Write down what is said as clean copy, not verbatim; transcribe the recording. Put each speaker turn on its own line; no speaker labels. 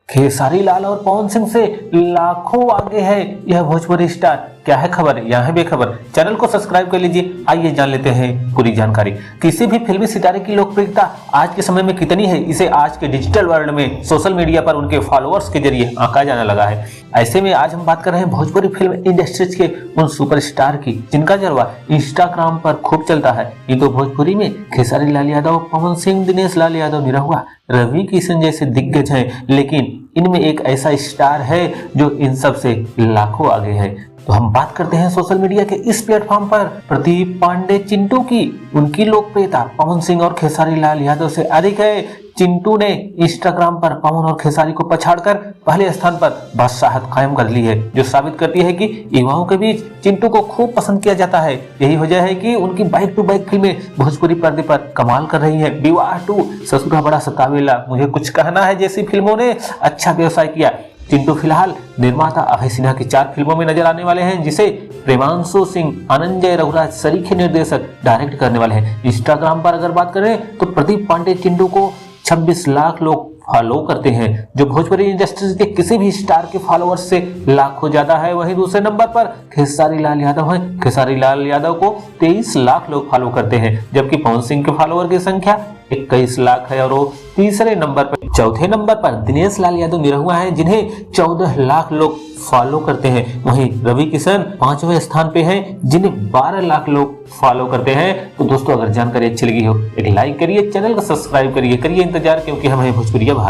खेसारी लाल और पवन सिंह से लाखों आगे है यह भोजपुरी स्टार। क्या है खबर, यहाँ है बेखबर। चैनल को सब्सक्राइब कर लीजिए। आइए जान लेते हैं पूरी जानकारी। किसी भी फिल्मी सितारे की लोकप्रियता आज के समय में कितनी है, इसे आज के डिजिटल वर्ल्ड में सोशल मीडिया पर उनके फॉलोअर्स के जरिए आंका जाने लगा है। ऐसे में आज हम बात कर रहे हैं भोजपुरी फिल्म इंडस्ट्रीज के उन सुपरस्टार की जिनका जलवा इंस्टाग्राम पर खूब चलता है। ये तो भोजपुरी में खेसारी लाल यादव, पवन सिंह, दिनेश लाल यादव, निरहुआ, रवि किशन जैसे दिग्गज हैं, लेकिन इनमें एक ऐसा स्टार है जो इन सब से लाखों आगे है। तो हम बात करते हैं सोशल मीडिया के इस प्लेटफॉर्म पर प्रदीप पांडे चिंटू की। उनकी लोकप्रियता पवन सिंह और खेसारी लाल यादव से अधिक है। चिंटू ने इंस्टाग्राम पर पवन और खेसारी को पछाड़कर पहले स्थान पर बादशाहत कायम कर ली है, जो साबित करती है कि युवाओं के बीच चिंटू को खूब पसंद किया जाता है। यही वजह है कि उनकी बैक टू बैक फिल्में भोजपुरी पर्दे पर कमाल कर रही हैं। विवाह 2, ससुरा बड़ा सतावेला, मुझे कुछ कहना है जैसी फिल्मों ने अच्छा व्यवसाय किया। चिंटू फिलहाल निर्माता अभय सिन्हा की 4 फिल्मों में नजर आने वाले हैं, जिसे प्रेमांशु सिंह, आनंजय रघुराज सरीखे निर्देशक डायरेक्ट करने वाले हैं। इंस्टाग्राम पर अगर बात करें तो प्रदीप पांडे चिंटू को 26 लाख लोग फॉलो करते हैं, जो भोजपुरी इंडस्ट्री के किसी भी स्टार के फॉलोअर्स से लाखों ज्यादा है। वहीं दूसरे नंबर पर खेसारी लाल यादव हैं। खेसारी लाल यादव को 23 लाख लोग फॉलो करते हैं, जबकि पवन सिंह के फॉलोअर की संख्या 21 लाख है और वो तीसरे नंबर पर। चौथे नंबर पर दिनेश लाल यादव निरहुआ हैं, जिन्हें 14 लाख लोग फॉलो करते हैं। वहीं रवि किशन 5वें स्थान पे हैं, जिन्हें 12 लाख लोग फॉलो करते हैं। तो दोस्तों, अगर जानकारी अच्छी लगी हो एक लाइक करिए, चैनल को सब्सक्राइब करिए, इंतजार, क्योंकि हम हैं भोजपुरिया भारत।